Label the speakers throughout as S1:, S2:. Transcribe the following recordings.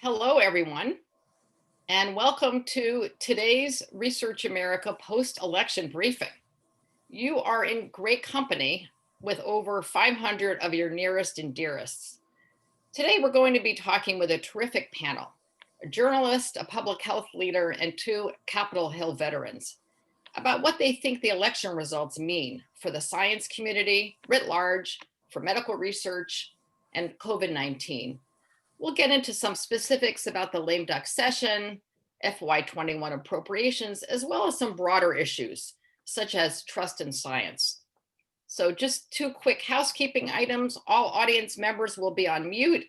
S1: Hello, everyone, and welcome to today's Research America post-election briefing. You are in great company with over 500 of your nearest and dearest. Today, we're going to be talking with a terrific panel, a journalist, a public health leader, and two Capitol Hill veterans about what they think the election results mean for the science community writ large, for medical research, and COVID-19. We'll get into some specifics about the lame duck session, FY21 appropriations, as well as some broader issues, such as trust in science. So just two quick housekeeping items. All audience members will be on mute.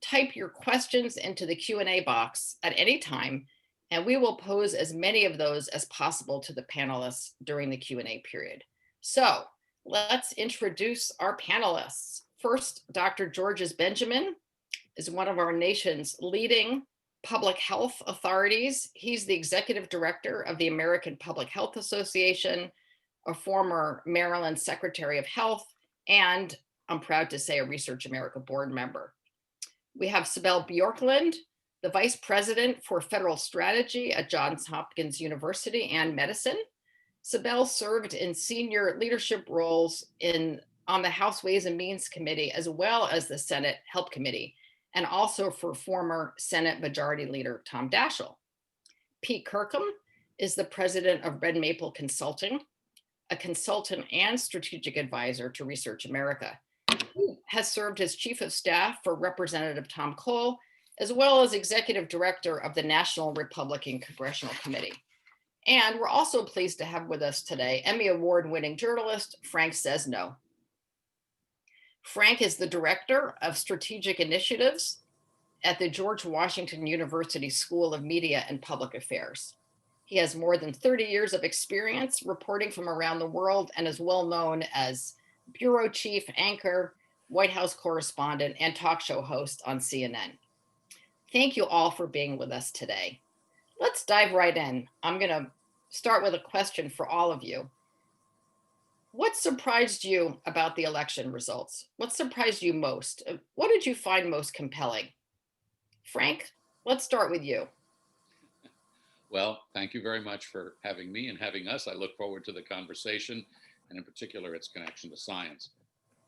S1: Type your questions into the Q&A box at any time, and we will pose as many of those as possible to the panelists during the Q&A period. So let's introduce our panelists. First, Dr. Georges Benjamin is one of our nation's leading public health authorities. He's the executive director of the American Public Health Association, a former Maryland Secretary of Health, and I'm proud to say a Research America board member. We have Cybele Bjorklund, the vice president for federal strategy at Johns Hopkins University and medicine. Cybele served in senior leadership roles on the House Ways and Means Committee, as well as the Senate Help Committee, and also for former Senate Majority Leader Tom Daschle. Pete Kirkham is the president of Red Maple Consulting, a consultant and strategic advisor to Research America. He has served as chief of staff for Representative Tom Cole, as well as executive director of the National Republican Congressional Committee. And we're also pleased to have with us today Emmy Award-winning journalist Frank Sesno. Frank is the director of strategic initiatives at the George Washington University School of Media and Public Affairs. He has more than 30 years of experience reporting from around the world and is well known as bureau chief, anchor, White House correspondent, and talk show host on CNN. Thank you all for being with us today. Let's dive right in. I'm going to start with a question for all of you. What surprised you about the election results? What surprised you most? What did you find most compelling? Frank, let's start with you.
S2: Well, thank you very much for having me and having us. I look forward to the conversation, and in particular, its connection to science.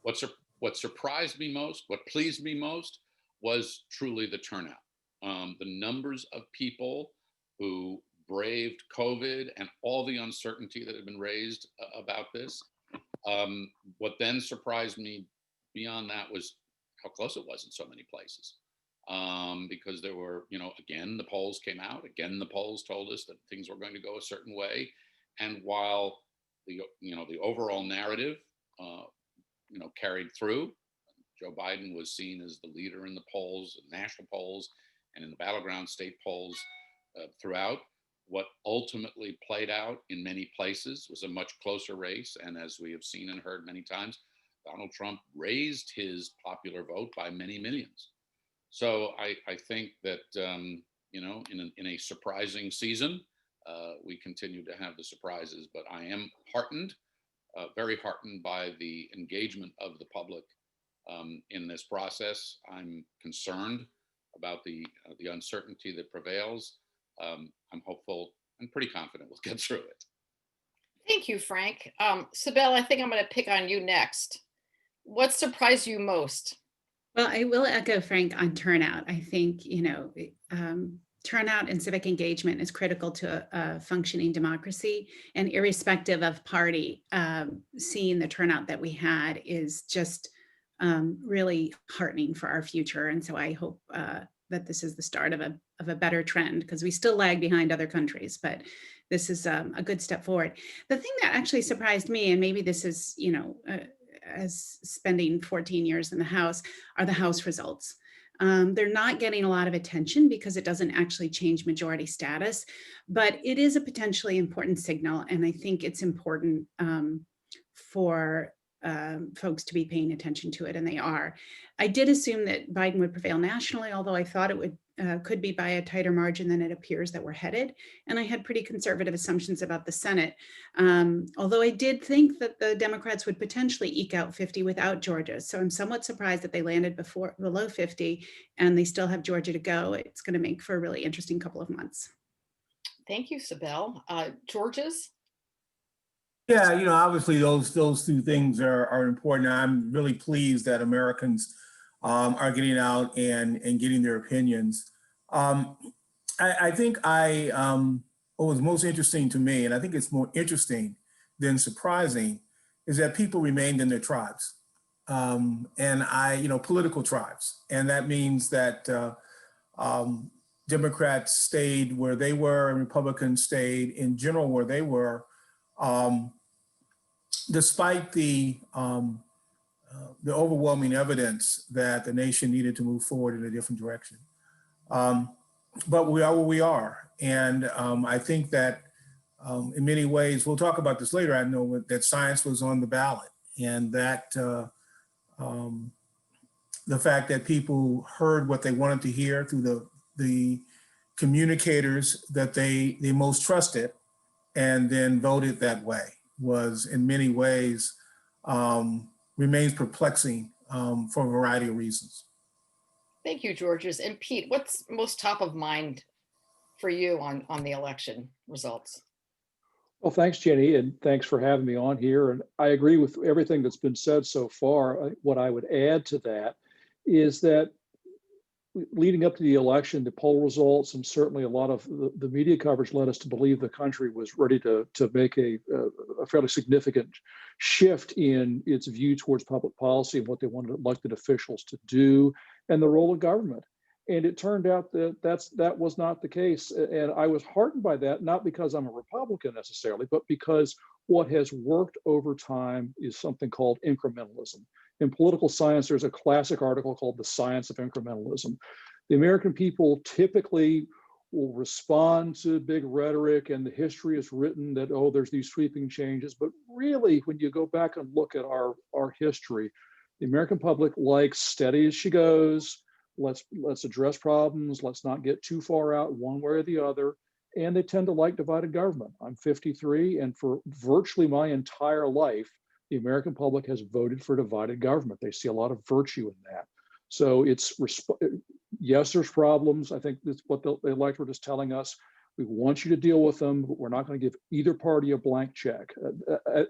S2: What surprised me most, what pleased me most, was truly the turnout. The numbers of people who braved COVID and all the uncertainty that had been raised about this. What then surprised me beyond that was how close it was in so many places. Because there were, again, the polls came out, again, the polls told us that things were going to go a certain way. And while the overall narrative, carried through, Joe Biden was seen as the leader in the polls, national polls, and in the battleground state polls throughout. What ultimately played out in many places was a much closer race. And as we have seen and heard many times, Donald Trump raised his popular vote by many millions. So I think that, in a surprising season, we continue to have the surprises, but I am heartened, very heartened by the engagement of the public in this process. I'm concerned about the uncertainty that prevails. I'm hopeful and pretty confident we'll get through it.
S1: Thank you, Frank. Cybele, I think I'm going to pick on you next. What surprised you most?
S3: Well, I will echo Frank on turnout. I think, turnout and civic engagement is critical to a functioning democracy, and irrespective of party, seeing the turnout that we had is just really heartening for our future. And so I hope that this is the start of a better trend, because we still lag behind other countries, but this is a good step forward. The thing that actually surprised me, and maybe this is, as spending 14 years in the House, are the House results. They're not getting a lot of attention because it doesn't actually change majority status, but it is a potentially important signal. And I think it's important for folks to be paying attention to it, and they are. I did assume that Biden would prevail nationally, although I thought it would could be by a tighter margin than it appears that we're headed. And I had pretty conservative assumptions about the Senate, although I did think that the Democrats would potentially eke out 50 without Georgia. So I'm somewhat surprised that they landed below 50, and they still have Georgia to go. It's going to make for a really interesting couple of months.
S1: Thank you, Cybele. George's?
S4: Yeah, obviously those two things are important. I'm really pleased that Americans are getting out and getting their opinions. I think what was most interesting to me, and I think it's more interesting than surprising, is that people remained in their tribes, political tribes, and that means that Democrats stayed where they were and Republicans stayed in general where they were. Despite the overwhelming evidence that the nation needed to move forward in a different direction. But we are where we are. And I think that in many ways, we'll talk about this later, I know that science was on the ballot, and that the fact that people heard what they wanted to hear through the communicators that they most trusted and then voted that way was in many ways remains perplexing for a variety of reasons.
S1: Thank you, Georges. And Pete, what's most top of mind for you on the election results?
S5: Well, thanks, Jenny, and thanks for having me on here. And I agree with everything that's been said so far. What I would add to that is that leading up to the election, the poll results and certainly a lot of the media coverage led us to believe the country was ready to make a fairly significant shift in its view towards public policy and what they wanted elected officials to do and the role of government. And it turned out that that was not the case. And I was heartened by that, not because I'm a Republican necessarily, but because what has worked over time is something called incrementalism. In political science, there's a classic article called The Science of Incrementalism. The American people typically will respond to big rhetoric, and the history is written that, oh, there's these sweeping changes. But really, when you go back and look at our history, the American public likes steady as she goes. Let's address problems. Let's not get too far out one way or the other. And they tend to like divided government. I'm 53, and for virtually my entire life, the American public has voted for divided government. They see a lot of virtue in that. So yes, there's problems. I think that's what the electorate is telling us. We want you to deal with them, but we're not going to give either party a blank check.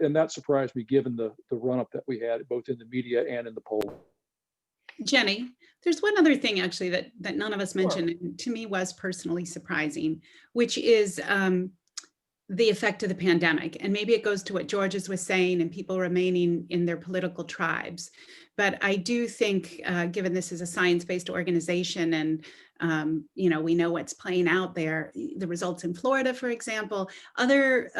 S5: And that surprised me given the run-up that we had both in the media and in the poll.
S3: Jenny, there's one other thing actually that none of us mentioned,
S1: Sure.
S3: and to me was personally surprising, which is the effect of the pandemic. And maybe it goes to what Georges was saying and people remaining in their political tribes. But I do think, given this is a science-based organization and we know what's playing out there, the results in Florida, for example, other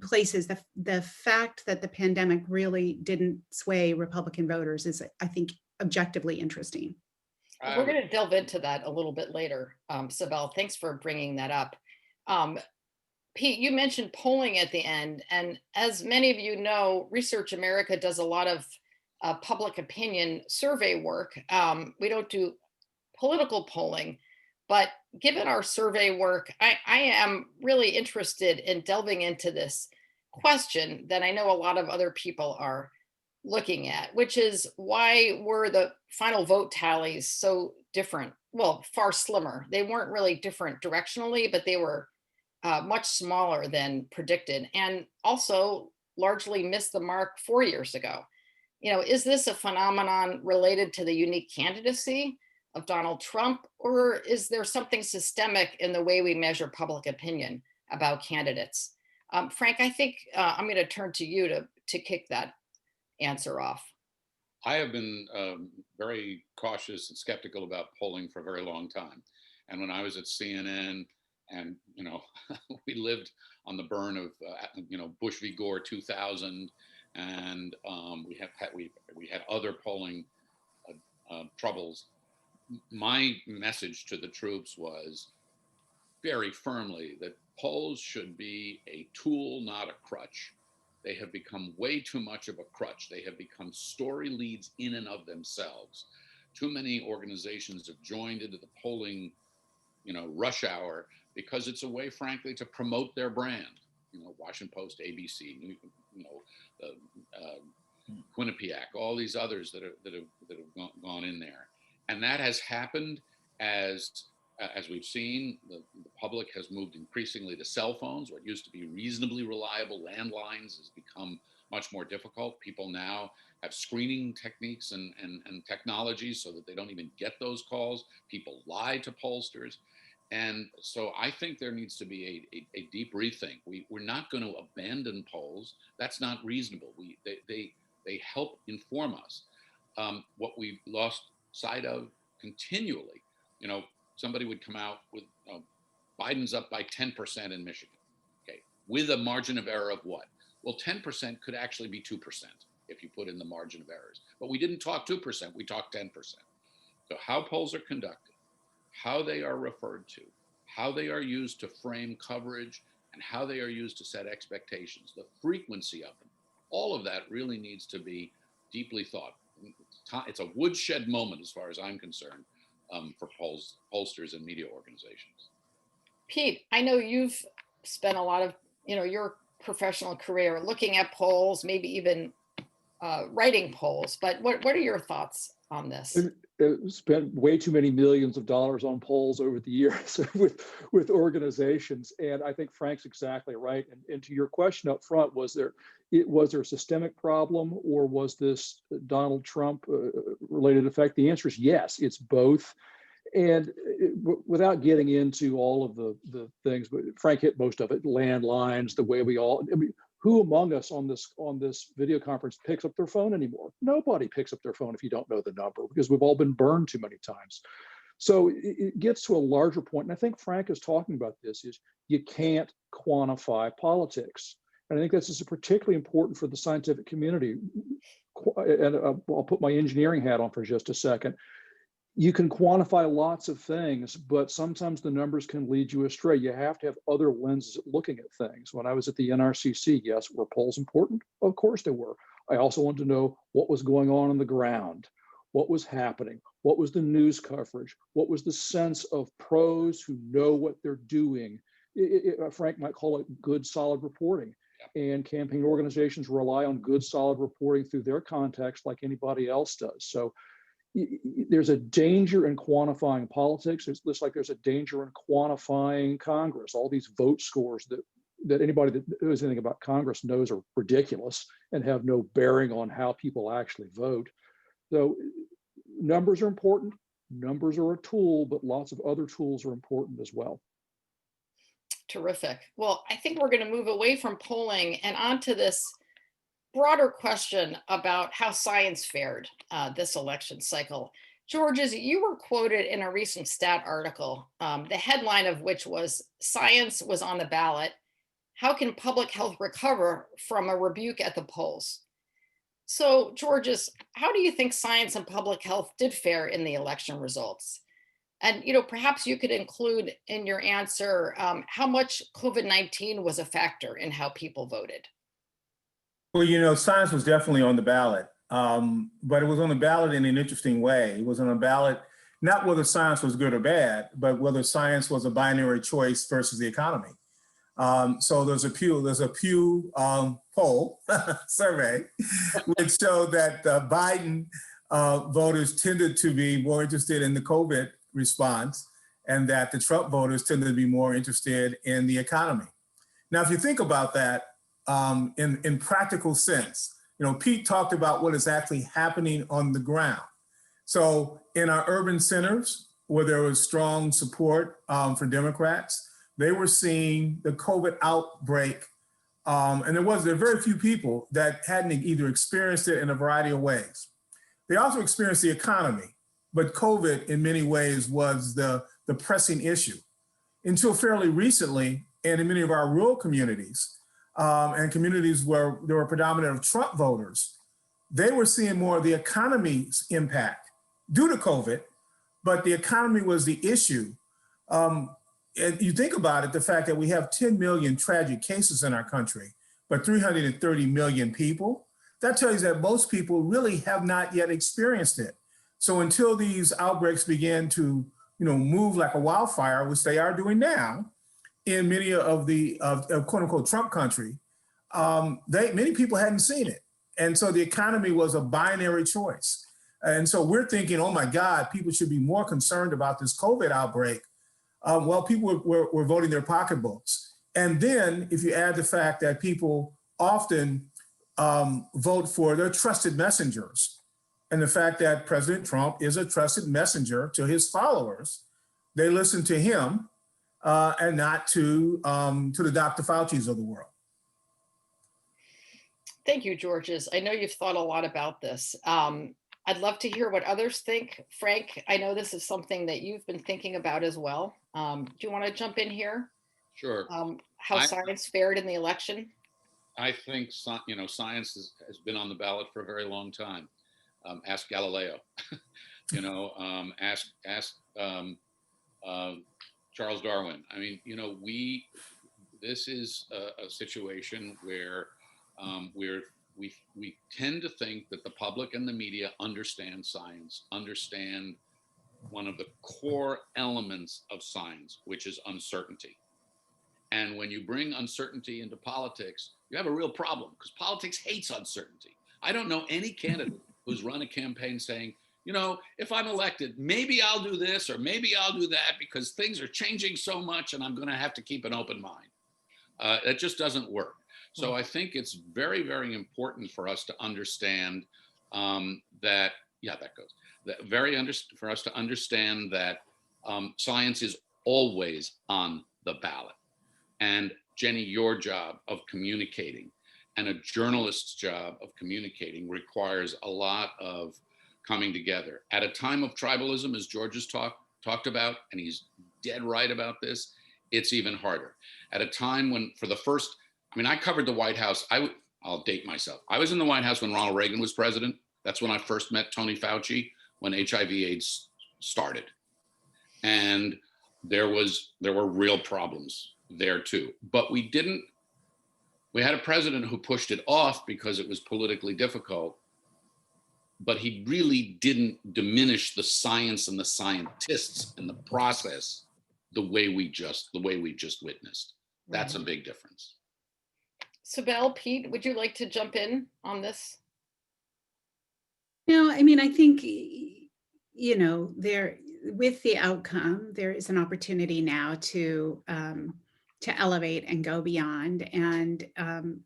S3: places, the fact that the pandemic really didn't sway Republican voters is, I think, objectively interesting.
S1: We're going to delve into that a little bit later. Cybele, thanks for bringing that up. Pete, you mentioned polling at the end, and as many of you know, Research America does a lot of public opinion survey work. We don't do political polling, but given our survey work, I am really interested in delving into this question that I know a lot of other people are looking at, which is why were the final vote tallies so different? Well, far slimmer. They weren't really different directionally, but they were much smaller than predicted, and also largely missed the mark 4 years ago. Is this a phenomenon related to the unique candidacy of Donald Trump, or is there something systemic in the way we measure public opinion about candidates? Frank, I think I'm going to turn to you to kick that answer off.
S2: I have been very cautious and skeptical about polling for a very long time. And when I was at CNN, and we lived on the burn of Bush v. Gore 2000, and we had other polling troubles. My message to the troops was very firmly that polls should be a tool, not a crutch. They have become way too much of a crutch. They have become story leads in and of themselves. Too many organizations have joined into the polling, rush hour, because it's a way, frankly, to promote their brand. Washington Post, ABC, Quinnipiac, all these others that have gone in there, and that has happened as we've seen. The public has moved increasingly to cell phones. What used to be reasonably reliable landlines has become much more difficult. People now have screening techniques and technologies so that they don't even get those calls. People lie to pollsters. And so I think there needs to be a deep rethink. We're not going to abandon polls. That's not reasonable. They help inform us. What we've lost sight of continually, somebody would come out with Biden's up by 10% in Michigan, okay, with a margin of error of what? Well, 10% could actually be 2% if you put in the margin of errors. But we didn't talk 2%, we talked 10%. So how polls are conducted, how they are referred to, how they are used to frame coverage, and how they are used to set expectations, the frequency of them, all of that really needs to be deeply thought. It's a woodshed moment as far as I'm concerned for pollsters and media organizations.
S1: Pete, I know you've spent a lot of your professional career looking at polls, maybe even writing polls, but what are your thoughts on this?
S5: Spent way too many millions of dollars on polls over the years with organizations, and I think Frank's exactly right. And to your question up front, was there a systemic problem, or was this Donald Trump related effect? The answer is yes, it's both. And without getting into all of the things, but Frank hit most of it, landlines, the way who among us on this video conference picks up their phone anymore? Nobody picks up their phone if you don't know the number, because we've all been burned too many times. So it gets to a larger point, and I think Frank is talking about this, is you can't quantify politics. And I think this is particularly important for the scientific community. And I'll put my engineering hat on for just a second. You can quantify lots of things, but sometimes the numbers can lead you astray. You have to have other lenses at looking at things. When I was at the NRCC, yes, were polls important? Of course they were. I also wanted to know what was going on the ground, what was happening, what was the news coverage, what was the sense of pros who know what they're doing. Frank might call it good, solid reporting. And campaign organizations rely on good, solid reporting through their context like anybody else does. So there's a danger in quantifying politics. It's just like there's a danger in quantifying Congress. All these vote scores that anybody that knows anything about Congress knows are ridiculous and have no bearing on how people actually vote. So numbers are important. Numbers are a tool, but lots of other tools are important as well.
S1: Terrific. Well, I think we're going to move away from polling and onto this broader question about how science fared this election cycle. George, you were quoted in a recent stat article, the headline of which was "Science was on the ballot. How can public health recover from a rebuke at the polls?" So, George, how do you think science and public health did fare in the election results? And perhaps you could include in your answer how much COVID-19 was a factor in how people voted.
S4: Well, science was definitely on the ballot, but it was on the ballot in an interesting way. It was on the ballot, not whether science was good or bad, but whether science was a binary choice versus the economy. So there's a Pew poll survey, which showed that Biden voters tended to be more interested in the COVID response, and that the Trump voters tended to be more interested in the economy. Now, if you think about that, in practical sense, Pete talked about what is actually happening on the ground. So in our urban centers, where there was strong support for Democrats, they were seeing the COVID outbreak, and there are very few people that hadn't either experienced it in a variety of ways. They also experienced the economy, but COVID in many ways was the pressing issue. Until fairly recently, and in many of our rural communities, and communities where there were predominant of Trump voters, they were seeing more of the economy's impact due to COVID, but the economy was the issue. And you think about it, the fact that we have 10 million tragic cases in our country, but 330 million people. That tells you that most people really have not yet experienced it. So until these outbreaks begin to, move like a wildfire, which they are doing now in many of the quote unquote Trump country, many people hadn't seen it. And so the economy was a binary choice. And so we're thinking, oh my God, people should be more concerned about this COVID outbreak. Well, people were voting their pocketbooks. And then if you add the fact that people often vote for their trusted messengers, and the fact that President Trump is a trusted messenger to his followers, they listen to him and not to the Dr. Fauci's of the world.
S1: Thank you, Georges. I know you've thought a lot about this. I'd love to hear what others think. Frank, I know this is something that you've been thinking about as well. Do you want to jump in here?
S2: Sure.
S1: How science fared in the election?
S2: I think science has been on the ballot for a very long time. Ask Galileo. Ask Charles Darwin. I mean, this is a situation where we tend to think that the public and the media understand science, understand one of the core elements of science, which is uncertainty. And when you bring uncertainty into politics, you have a real problem because politics hates uncertainty. I don't know any candidate who's run a campaign saying, if I'm elected, maybe I'll do this or maybe I'll do that because things are changing so much and I'm going to have to keep an open mind. It just doesn't work. So I think it's very, very important for us to understand for us to understand that science is always on the ballot. And Jenny, your job of communicating and a journalist's job of communicating requires a lot of coming together. At a time of tribalism, as George has talked about, and he's dead right about this, it's even harder. At a time when I covered the White House. I'll date myself. I was in the White House when Ronald Reagan was president. That's when I first met Tony Fauci, when HIV/AIDS started. And there were real problems there too. But we had a president who pushed it off because it was politically difficult, but he really didn't diminish the science and the scientists and the process the way we just witnessed. That's a big difference.
S1: Cybele, Pete, would you like to jump in on this?
S3: No, I mean, I think, there with the outcome, there is an opportunity now to elevate and go beyond. And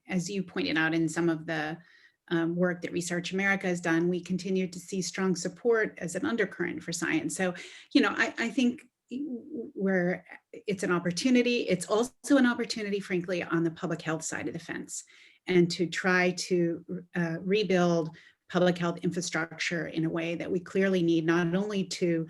S3: as you pointed out in some of the work that Research America has done, we continue to see strong support as an undercurrent for science. So, I think where it's an opportunity, it's also an opportunity, frankly, on the public health side of the fence, and to try to rebuild public health infrastructure in a way that we clearly need, not only to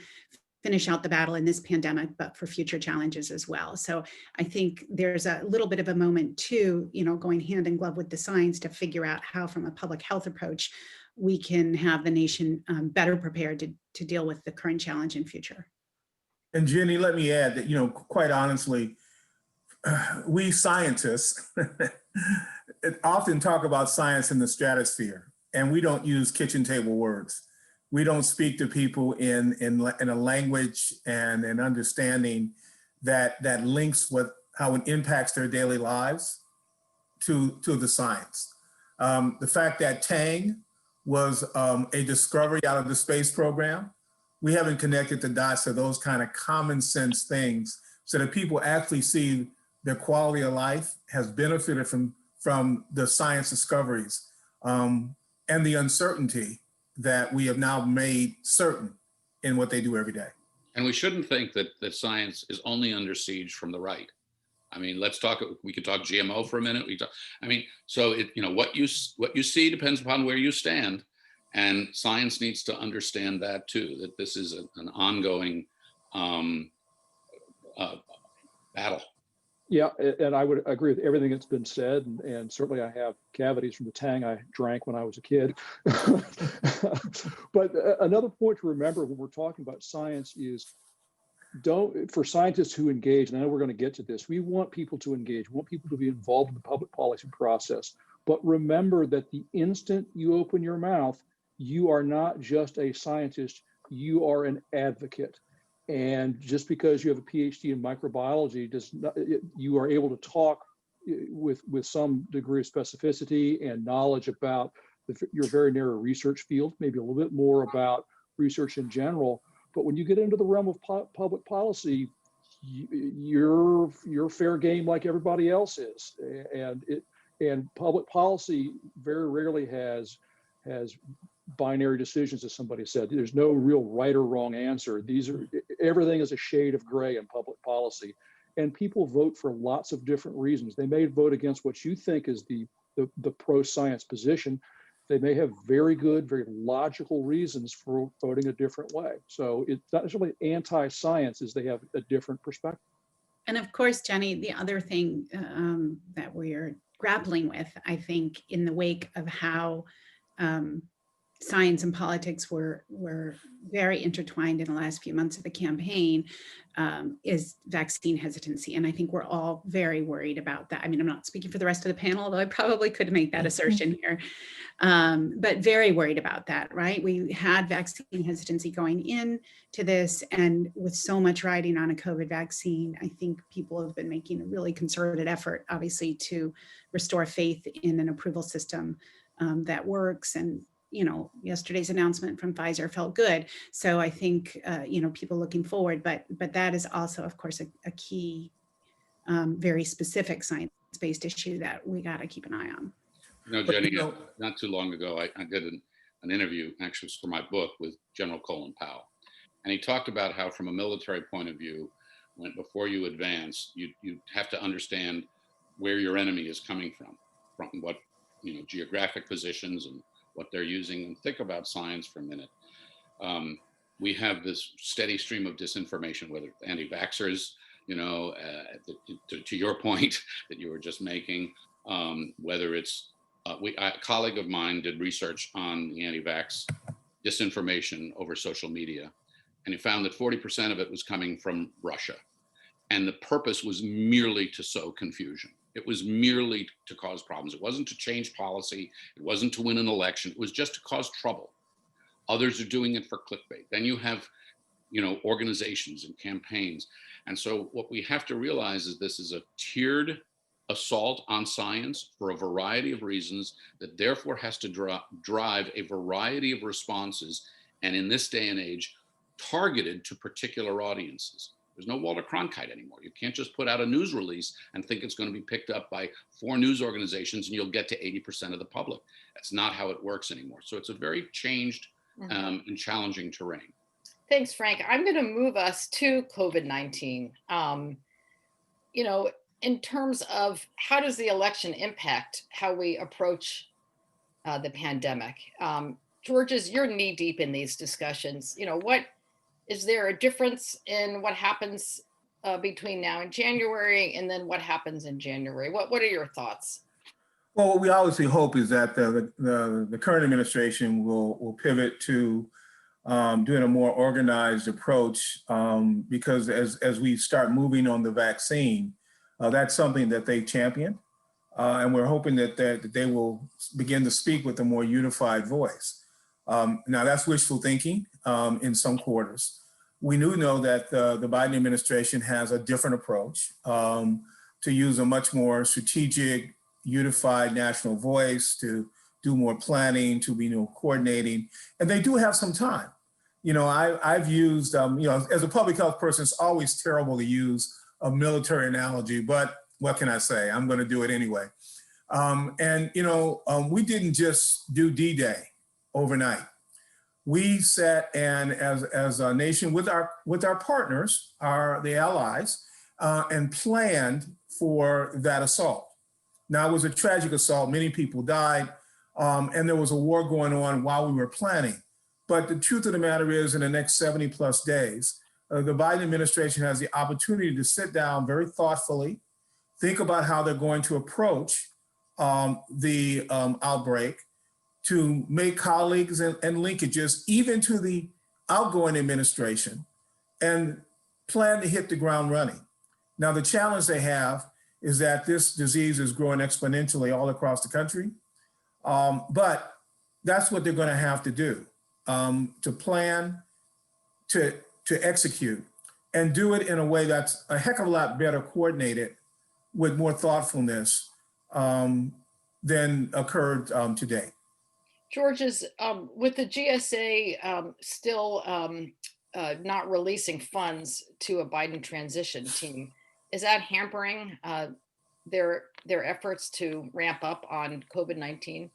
S3: finish out the battle in this pandemic, but for future challenges as well. So I think there's a little bit of a moment too, going hand in glove with the science to figure out how, from a public health approach, we can have the nation better prepared to deal with the current challenge and future.
S4: And Jenny, let me add that, quite honestly, we scientists often talk about science in the stratosphere, and we don't use kitchen table words. We don't speak to people in a language and an understanding that links with how it impacts their daily lives to the science. The fact that Tang was a discovery out of the space program, we haven't connected the dots to those kind of common sense things so that people actually see their quality of life has benefited from the science discoveries and the uncertainty that we have now made certain in what they do every day.
S2: And we shouldn't think that science is only under siege from the right. I mean, we could talk GMO for a minute. So what you see depends upon where you stand. And science needs to understand that too, that this is an ongoing battle.
S5: Yeah, and I would agree with everything that's been said, and certainly I have cavities from the Tang I drank when I was a kid. But another point to remember when we're talking about science is for scientists who engage, and I know we're going to get to this, we want people to engage, we want people to be involved in the public policy process. But remember that the instant you open your mouth, you are not just a scientist, you are an advocate. And just because you have a PhD in microbiology, you are able to talk with some degree of specificity and knowledge about your very narrow research field, maybe a little bit more about research in general. But when you get into the realm of public policy, you're fair game like everybody else is. And public policy very rarely has binary decisions, as somebody said. There's no real right or wrong answer. Everything is a shade of gray in public policy. And people vote for lots of different reasons. They may vote against what you think is the pro-science position. They may have very good, very logical reasons for voting a different way. So it's not necessarily anti-science, as they have a different perspective.
S3: And of course, Jenny, the other thing that we're grappling with, I think, in the wake of how science and politics were very intertwined in the last few months of the campaign, is vaccine hesitancy. And I think we're all very worried about that. I mean, I'm not speaking for the rest of the panel, although I probably could make that assertion here, but very worried about that, right? We had vaccine hesitancy going into this, and with so much riding on a COVID vaccine, I think people have been making a really concerted effort, obviously, to restore faith in an approval system that works. And yesterday's announcement from Pfizer felt good. So I think, people looking forward, but that is also, of course, a key, very specific science-based issue that we got to keep an eye on.
S2: Jenny, not too long ago, I did an interview, actually for my book, with General Colin Powell. And he talked about how, from a military point of view, before you advance, you have to understand where your enemy is coming from what, geographic positions and what they're using. And think about science for a minute. We have this steady stream of disinformation, whether anti-vaxxers, to your point that you were just making, whether it's, a colleague of mine did research on the anti-vax disinformation over social media, and he found that 40% of it was coming from Russia. And the purpose was merely to sow confusion. It was merely to cause problems. It wasn't to change policy. It wasn't to win an election. It was just to cause trouble. Others are doing it for clickbait. Then you have, organizations and campaigns. And so what we have to realize is this is a tiered assault on science for a variety of reasons that therefore has to drive a variety of responses. And in this day and age, targeted to particular audiences. There's no Walter Cronkite anymore. You can't just put out a news release and think it's going to be picked up by 4 news organizations and you'll get to 80% of the public. That's not how it works anymore. So it's a very changed and challenging terrain.
S1: Thanks, Frank. I'm going to move us to COVID-19. In terms of how does the election impact how we approach the pandemic? Georges, you're knee deep in these discussions. What is there a difference in what happens between now and January, and then what happens in January? What are your thoughts?
S4: Well, what we obviously hope is that the current administration will pivot to doing a more organized approach, because as we start moving on the vaccine, that's something that they championed, and we're hoping that they will begin to speak with a more unified voice. Now, that's wishful thinking in some quarters. We do know that the Biden administration has a different approach, to use a much more strategic, unified national voice, to do more planning, to be more coordinating, and they do have some time. I've used, as a public health person, it's always terrible to use a military analogy, but what can I say? I'm going to do it anyway. We didn't just do D-Day overnight. We sat and as a nation with our partners, the allies, and planned for that assault. Now, it was a tragic assault. Many people died, and there was a war going on while we were planning. But the truth of the matter is, in the next 70 plus days, the Biden administration has the opportunity to sit down very thoughtfully, think about how they're going to approach the outbreak, to make colleagues and linkages even to the outgoing administration, and plan to hit the ground running. Now, the challenge they have is that this disease is growing exponentially all across the country. But that's what they're going to have to do, to plan, to execute, and do it in a way that's a heck of a lot better coordinated with more thoughtfulness than occurred today.
S1: George, is with the GSA still not releasing funds to a Biden transition team, is that hampering their efforts to ramp up on COVID-19?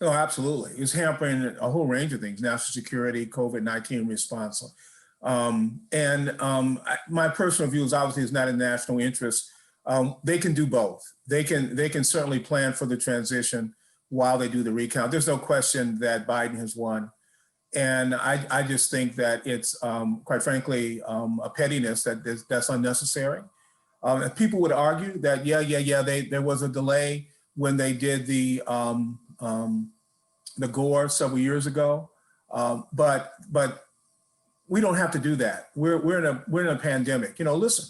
S4: No, absolutely. It's hampering a whole range of things: national security, COVID-19 response. My personal view is obviously it's not in national interest. They can do both. They can certainly plan for the transition while they do the recount. There's no question that Biden has won. And I just think that it's, quite frankly, a pettiness that's unnecessary. People would argue that, there was a delay when they did the Gore several years ago. But we don't have to do that. We're in a pandemic. Listen,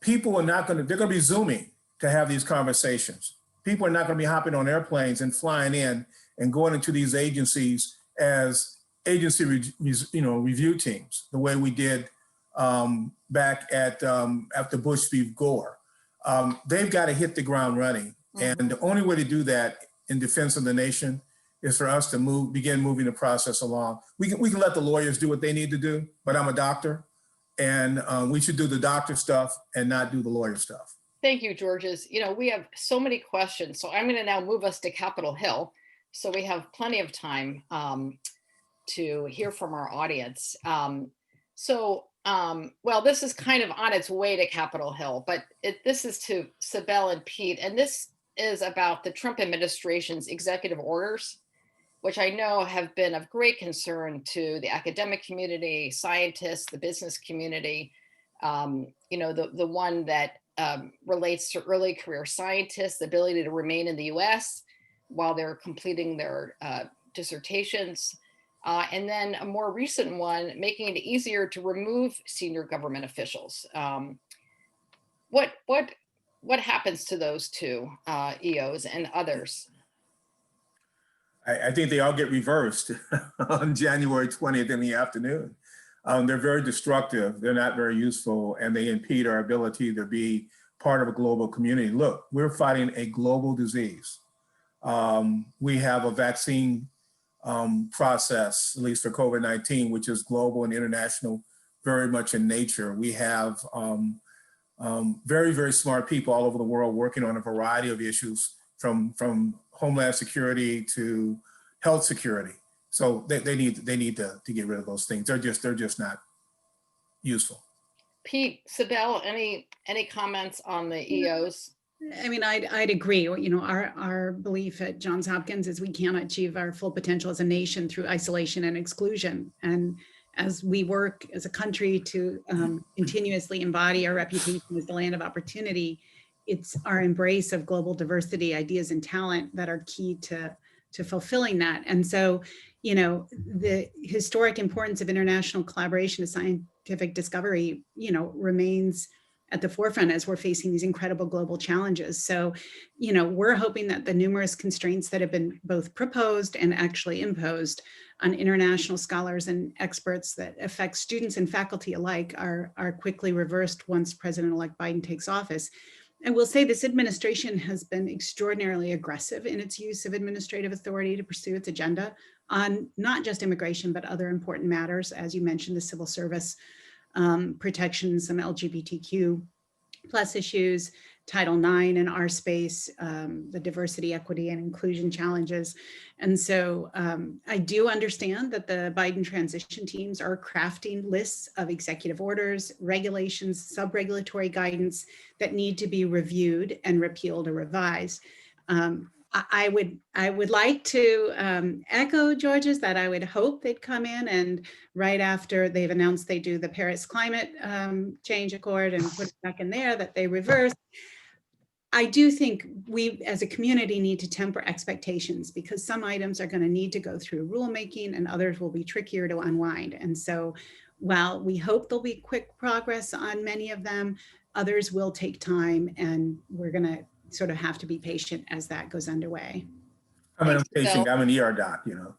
S4: people are not they're going to be Zooming to have these conversations. People are not going to be hopping on airplanes and flying in and going into these agencies as agency review teams, the way we did back at after Bush v. Gore. They've got to hit the ground running. Mm-hmm. And the only way to do that in defense of the nation is for us to begin moving the process along. We can let the lawyers do what they need to do, but I'm a doctor, and we should do the doctor stuff and not do the lawyer stuff.
S1: Thank you, Georges. We have so many questions, so I'm going to now move us to Capitol Hill, so we have plenty of time to hear from our audience. This is kind of on its way to Capitol Hill, but this is to Cybele and Pete, and this is about the Trump administration's executive orders, which I know have been of great concern to the academic community, scientists, the business community. The one that relates to early career scientists, the ability to remain in the US while they're completing their dissertations. And then a more recent one, making it easier to remove senior government officials. What happens to those two EOs and others?
S4: I think they all get reversed on January 20th in the afternoon. They're very destructive. They're not very useful, and they impede our ability to be part of a global community. Look, we're fighting a global disease. We have a vaccine process, at least for COVID-19, which is global and international, very much in nature. We have very, very smart people all over the world working on a variety of issues, from homeland security to health security. So they need to get rid of those things. They're just not useful.
S1: Pete, Cybele, any comments on the EOs?
S3: I mean, I'd agree. Our belief at Johns Hopkins is we cannot achieve our full potential as a nation through isolation and exclusion. And as we work as a country to continuously embody our reputation as the land of opportunity, it's our embrace of global diversity, ideas, and talent that are key to fulfilling that. And so, the historic importance of international collaboration of scientific discovery, remains at the forefront as we're facing these incredible global challenges. So, we're hoping that the numerous constraints that have been both proposed and actually imposed on international scholars and experts that affect students and faculty alike are quickly reversed once President-elect Biden takes office. And we'll say this administration has been extraordinarily aggressive in its use of administrative authority to pursue its agenda on not just immigration, but other important matters. As you mentioned, the civil service protections, some LGBTQ plus issues, Title IX in our space, the diversity, equity, and inclusion challenges. And so I do understand that the Biden transition teams are crafting lists of executive orders, regulations, sub-regulatory guidance that need to be reviewed and repealed or revised. I would like to echo George's that I would hope they'd come in and right after they've announced they do the Paris climate change accord and put it back in there, that they reverse. I do think we as a community need to temper expectations because some items are going to need to go through rulemaking and others will be trickier to unwind. And so while we hope there'll be quick progress on many of them, others will take time, and we're going to sort of have to be patient as that goes underway.
S4: I'm an
S1: Thanks,
S4: patient.
S1: Bill.
S4: I'm an ER doc, you know.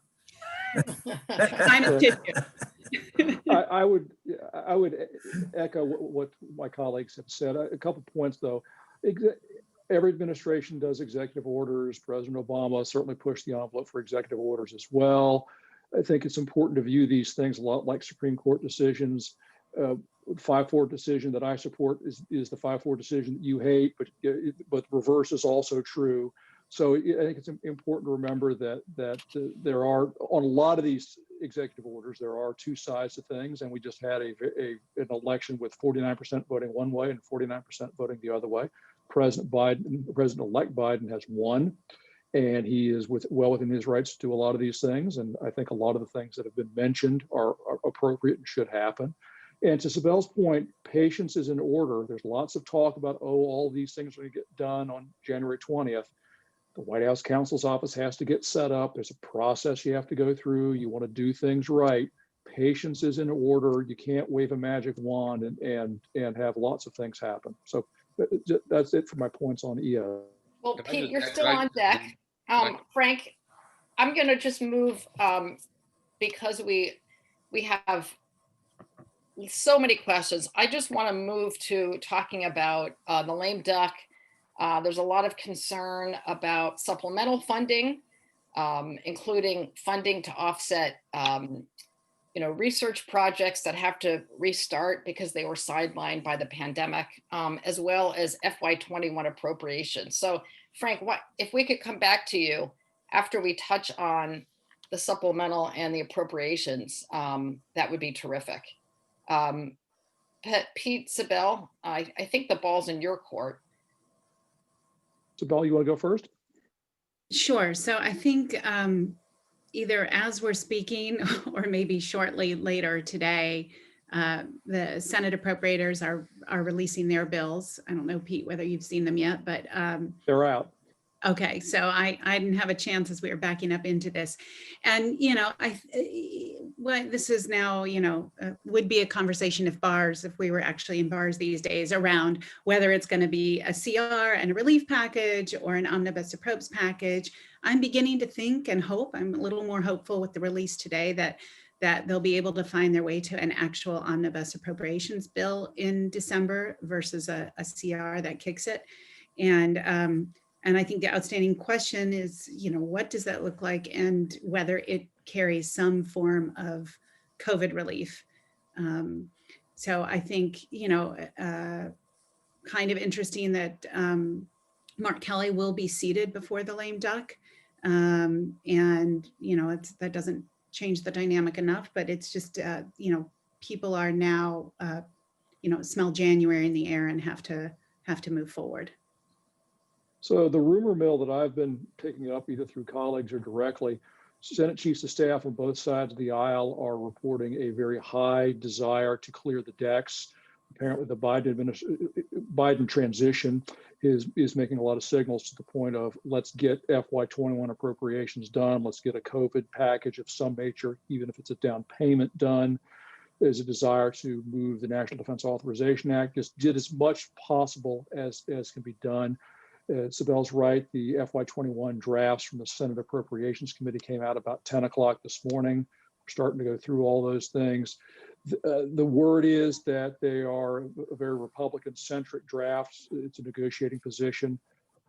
S3: Kind of tissue.
S5: I would echo what my colleagues have said. A couple points though. Every administration does executive orders. President Obama certainly pushed the envelope for executive orders as well. I think it's important to view these things a lot like Supreme Court decisions. 5-4 decision that I support is the 5-4 decision that you hate, but the reverse is also true. So I think it's important to remember that there are, on a lot of these executive orders, there are two sides to things, and we just had an election with 49% voting one way and 49% voting the other way. President-elect Biden has won, and he is well within his rights to do a lot of these things. And I think a lot of the things that have been mentioned are appropriate and should happen. And to Cybele's point, patience is in order. There's lots of talk about, all these things are going to get done on January 20th. The White House counsel's office has to get set up. There's a process you have to go through. You want to do things right. Patience is in order. You can't wave a magic wand and have lots of things happen. So that's it for my points on EO.
S1: Well, Pete, you're still on deck. Frank, I'm going to just move because we have so many questions. I just want to move to talking about the lame duck. There's a lot of concern about supplemental funding, including funding to offset, research projects that have to restart because they were sidelined by the pandemic, as well as FY21 appropriations. So, Frank, if we could come back to you after we touch on the supplemental and the appropriations, that would be terrific. Pete, Cybele, I think the ball's in your court.
S5: Cybele, you want to go first?
S3: Sure. So I think either as we're speaking or maybe shortly later today, the Senate appropriators are releasing their bills. I don't know, Pete, whether you've seen them yet, but
S5: they're out.
S3: Okay, so I didn't have a chance as we were backing up into this, and this is now would be a conversation if we were actually in bars these days around whether it's going to be a CR and a relief package or an omnibus approps package. I'm beginning to think and hope. I'm a little more hopeful with the release today that they'll be able to find their way to an actual omnibus appropriations bill in December versus a CR that kicks it, and I think the outstanding question is, what does that look like, and whether it carries some form of COVID relief. So I think, kind of interesting that Mark Kelly will be seated before the lame duck. And, that doesn't change the dynamic enough, but it's just, people are now, smell January in the air and have to move forward.
S5: So the rumor mill that I've been picking up either through colleagues or directly, Senate chiefs of staff on both sides of the aisle are reporting a very high desire to clear the decks. Apparently the Biden transition is making a lot of signals to the point of, let's get FY21 appropriations done. Let's get a COVID package of some nature, even if it's a down payment done. There's a desire to move the National Defense Authorization Act, just did as much possible as can be done. Cybele's right, the FY21 drafts from the Senate Appropriations Committee came out about 10 o'clock this morning. We're starting to go through all those things. The word is that they are very Republican-centric drafts. It's a negotiating position.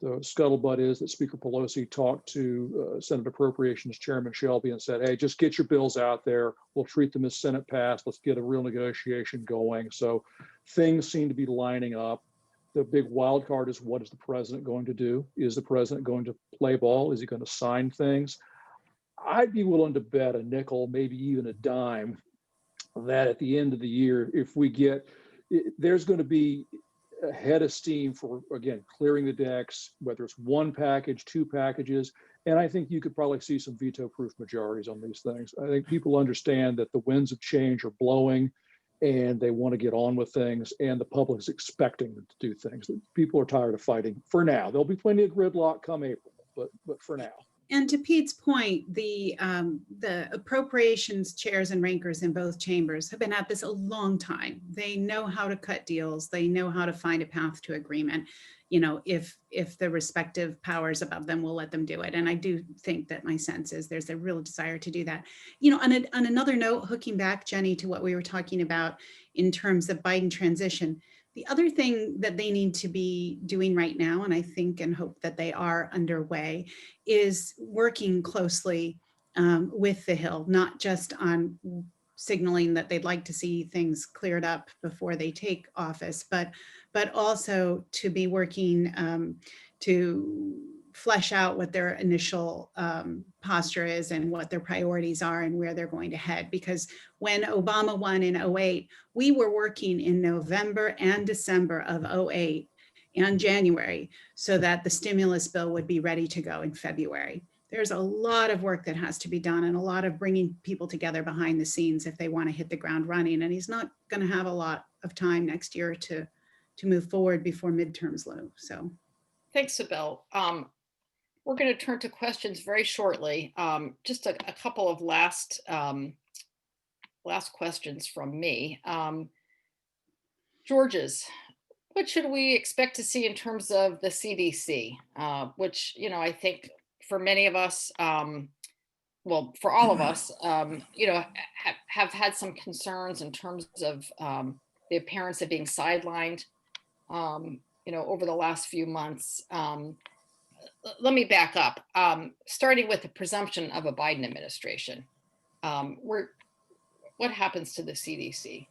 S5: The scuttlebutt is that Speaker Pelosi talked to Senate Appropriations Chairman Shelby and said, hey, just get your bills out there. We'll treat them as Senate passed. Let's get a real negotiation going. So things seem to be lining up. The big wild card is, what is the president going to do? Is the president going to play ball? Is he going to sign things? I'd be willing to bet a nickel, maybe even a dime, that at the end of the year, if we get, there's going to be a head of steam for, again, clearing the decks, whether it's one package, two packages. And I think you could probably see some veto-proof majorities on these things. I think people understand that the winds of change are blowing, and they want to get on with things, and the public is expecting them to do things. People are tired of fighting for now. There'll be plenty of gridlock come April, but for now.
S3: And to Pete's point, the appropriations chairs and rankers in both chambers have been at this a long time. They know how to cut deals. They know how to find a path to agreement, you know, if the respective powers above them will let them do it. And I do think that my sense is there's a real desire to do that. You know, on another note, hooking back, Jenny, to what we were talking about in terms of Biden transition, the other thing that they need to be doing right now, and I think and hope that they are underway, is working closely with the Hill, not just on signaling that they'd like to see things cleared up before they take office, but also to be working to flesh out what their initial posture is and what their priorities are and where they're going to head. Because when Obama won in 2008, we were working in November and December of 2008 and January so that the stimulus bill would be ready to go in February. There's a lot of work that has to be done and a lot of bringing people together behind the scenes if they want to hit the ground running. And he's not going to have a lot of time next year to move forward before midterms loom. So
S1: thanks, Cybele. We're going to turn to questions very shortly. Just a couple of last questions from me. George's, what should we expect to see in terms of the CDC, which, you know, I think for many of us, well, for all of us, you know, have had some concerns in terms of the appearance of being sidelined, you know, over the last few months. Let me back up, starting with the presumption of a Biden administration. What happens to the CDC?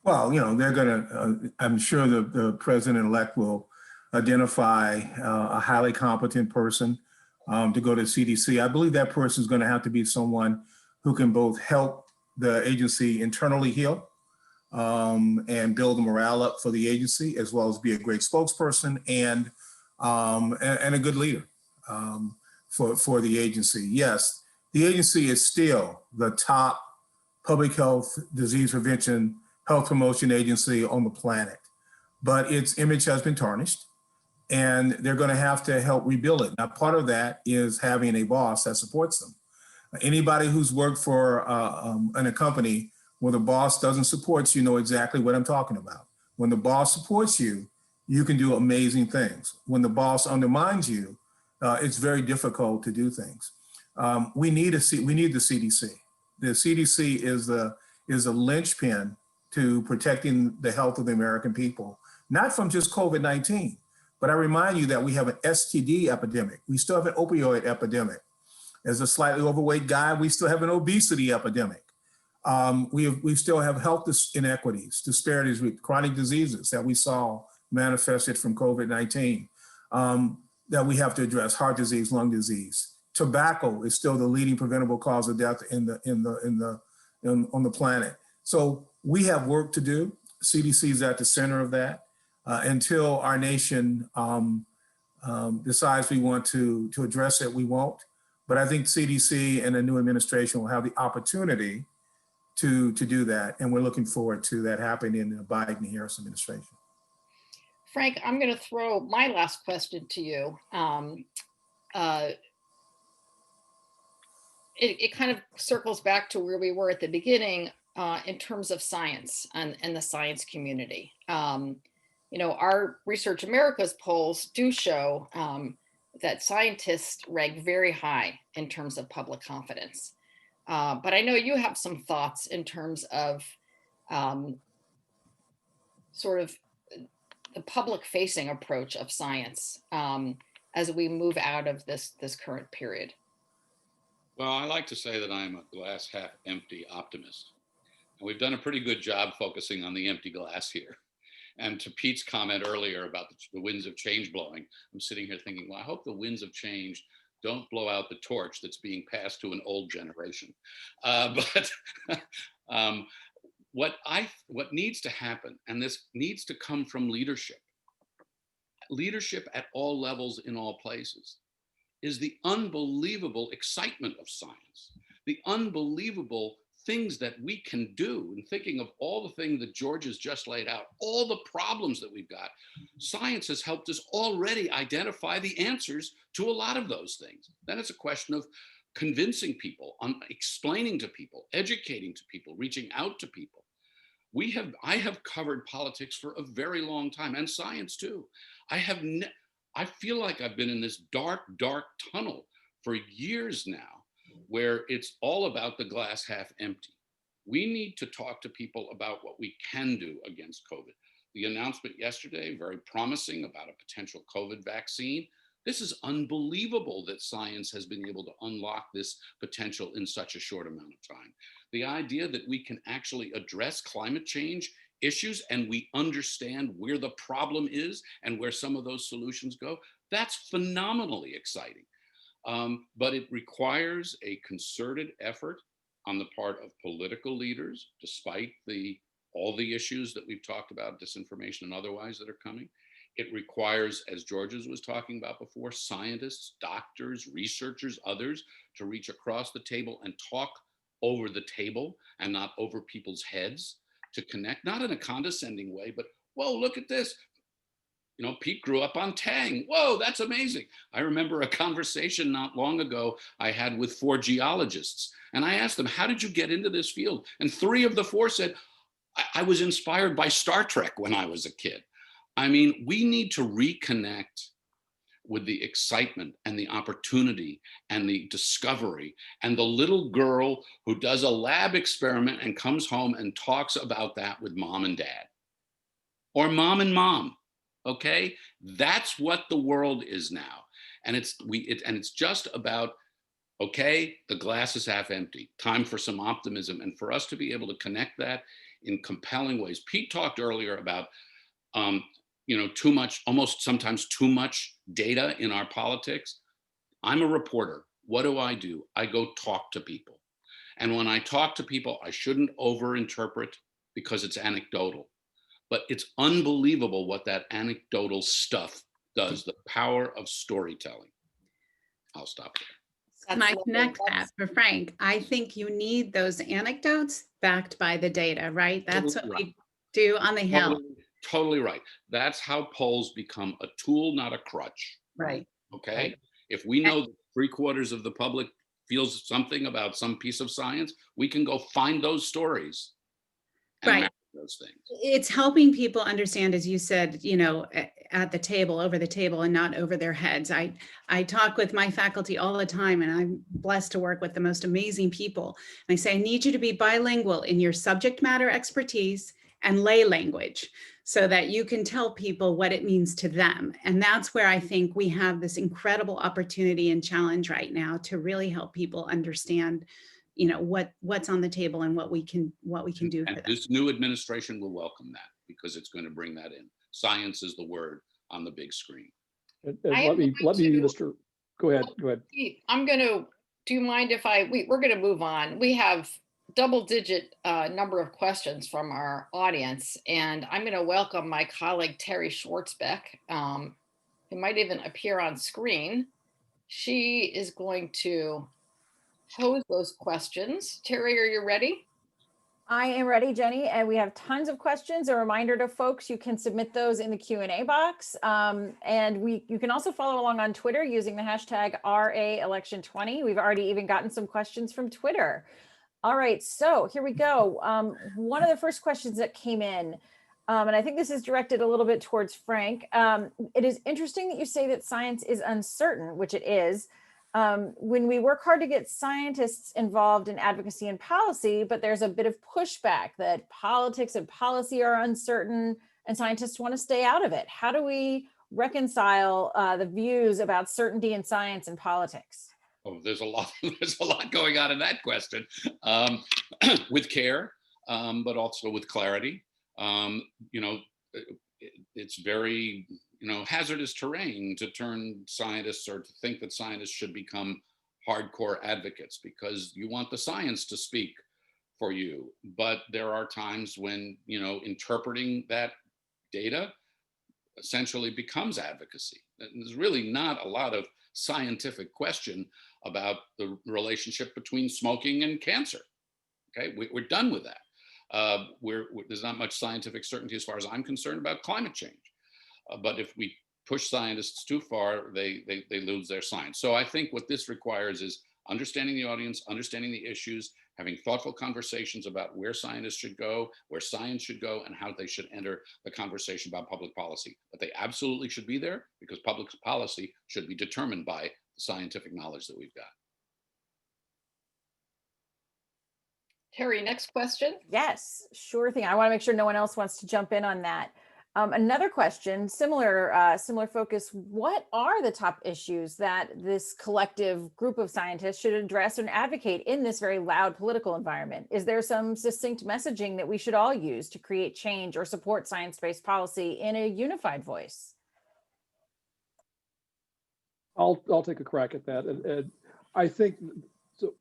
S4: Well, you know, they're going to, I'm sure the president-elect will identify a highly competent person to go to CDC. I believe that person is going to have to be someone who can both help the agency internally heal and build the morale up for the agency, as well as be a great spokesperson and a good leader for the agency. Yes, the agency is still the top public health, disease prevention, health promotion agency on the planet, but its image has been tarnished and they're going to have to help rebuild it. Now, part of that is having a boss that supports them. Anybody who's worked for in a company where the boss doesn't support you know exactly what I'm talking about. When the boss supports you, you can do amazing things. When the boss undermines you, it's very difficult to do things. We need the CDC. The CDC is a linchpin to protecting the health of the American people, not from just COVID-19, but I remind you that we have an STD epidemic. We still have an opioid epidemic. As a slightly overweight guy, we still have an obesity epidemic. We still have health inequities, disparities with chronic diseases that we saw manifested from COVID-19 that we have to address: heart disease, lung disease. Tobacco is still the leading preventable cause of death on the planet. So we have work to do. CDC is at the center of that until our nation decides we want to address it. We won't. But I think CDC and the new administration will have the opportunity to do that, and we're looking forward to that happening in the Biden-Harris administration.
S1: Frank, I'm going to throw my last question to you. It kind of circles back to where we were at the beginning in terms of science and the science community. You know, our Research America's polls do show that scientists rank very high in terms of public confidence. But I know you have some thoughts in terms of sort of the public-facing approach of science as we move out of this current period.
S2: Well, I like to say that I'm a glass half empty optimist. And we've done a pretty good job focusing on the empty glass here. And to Pete's comment earlier about the winds of change blowing, I'm sitting here thinking, well, I hope the winds of change don't blow out the torch that's being passed to an old generation. But what needs to happen, and this needs to come from leadership at all levels in all places, is the unbelievable excitement of science, the unbelievable things that we can do, and thinking of all the things that George has just laid out, all the problems that we've got, science has helped us already identify the answers to a lot of those things. Then it's a question of convincing people, explaining to people, educating to people, reaching out to people. I have covered politics for a very long time, and science too. I feel like I've been in this dark tunnel for years now, where it's all about the glass half empty. We need to talk to people about what we can do against COVID. The announcement yesterday, very promising, about a potential COVID vaccine. This is unbelievable that science has been able to unlock this potential in such a short amount of time. The idea that we can actually address climate change issues and we understand where the problem is and where some of those solutions go, that's phenomenally exciting. But it requires a concerted effort on the part of political leaders, despite all the issues that we've talked about, disinformation and otherwise, that are coming. It requires, as George's was talking about before, scientists, doctors, researchers, others, to reach across the table and talk over the table and not over people's heads, to connect, not in a condescending way, but, whoa, look at this. You know, Pete grew up on Tang. Whoa, that's amazing. I remember a conversation not long ago I had with 4 geologists. And I asked them, how did you get into this field? And 3 of the 4 said, I was inspired by Star Trek when I was a kid. I mean, we need to reconnect with the excitement and the opportunity and the discovery and the little girl who does a lab experiment and comes home and talks about that with mom and dad, or mom and mom. Okay, that's what the world is now, and it's just about, okay, the glass is half empty. Time for some optimism, and for us to be able to connect that in compelling ways. Pete talked earlier about, too much, almost sometimes too much data in our politics. I'm a reporter. What do? I go talk to people, and when I talk to people, I shouldn't overinterpret because it's anecdotal. But it's unbelievable what that anecdotal stuff does, the power of storytelling. I'll stop there.
S3: And I connect that for Frank. I think you need those anecdotes backed by the data, right? That's what we do on the Hill.
S2: Totally right. That's how polls become a tool, not a crutch.
S3: Right.
S2: Okay.
S3: Right.
S2: If we know that 3/4 of the public feels something about some piece of science, we can go find those stories and match those things.
S3: It's helping people understand, as you said, at the table, over the table, and not over their heads. I talk with my faculty all the time, and I'm blessed to work with the most amazing people. And I say, I need you to be bilingual in your subject matter expertise and lay language, so that you can tell people what it means to them. And that's where I think we have this incredible opportunity and challenge right now to really help people understand what's on the table and what we can do for them.
S2: This new administration will welcome that, because it's going to bring that in. Science is the word on the big screen.
S5: And let me, Mr. Go ahead.
S1: Do you mind if we're going to move on? We have double-digit number of questions from our audience, and I'm going to welcome my colleague Terry Schwartzbeck, who might even appear on screen. She is going to pose those questions. Terry, are you ready?
S6: I am ready, Jenny, and we have tons of questions. A reminder to folks, you can submit those in the Q&A box. And you can also follow along on Twitter using the hashtag #RAElection20. We've already even gotten some questions from Twitter. All right, so here we go. One of the first questions that came in, and I think this is directed a little bit towards Frank. It is interesting that you say that science is uncertain, which it is. When we work hard to get scientists involved in advocacy and policy, but there's a bit of pushback that politics and policy are uncertain and scientists want to stay out of it. How do we reconcile the views about certainty in science and politics?
S2: Oh, there's a lot going on in that question. With care, but also with clarity. It's very hazardous terrain to turn scientists, or to think that scientists should become hardcore advocates, because you want the science to speak for you. But there are times when, interpreting that data essentially becomes advocacy. There's really not a lot of scientific question about the relationship between smoking and cancer. Okay, we're done with that. There's not much scientific certainty as far as I'm concerned about climate change. But if we push scientists too far, they lose their science. So I think what this requires is understanding the audience, understanding the issues, having thoughtful conversations about where scientists should go, where science should go, and how they should enter the conversation about public policy. But they absolutely should be there, because public policy should be determined by the scientific knowledge that we've got.
S1: Terry, next question.
S6: Yes, sure thing. I want to make sure no one else wants to jump in on that. Another question, similar focus. What are the top issues that this collective group of scientists should address and advocate in this very loud political environment? Is there some succinct messaging that we should all use to create change or support science-based policy in a unified voice?
S5: I'll take a crack at that. And I think so,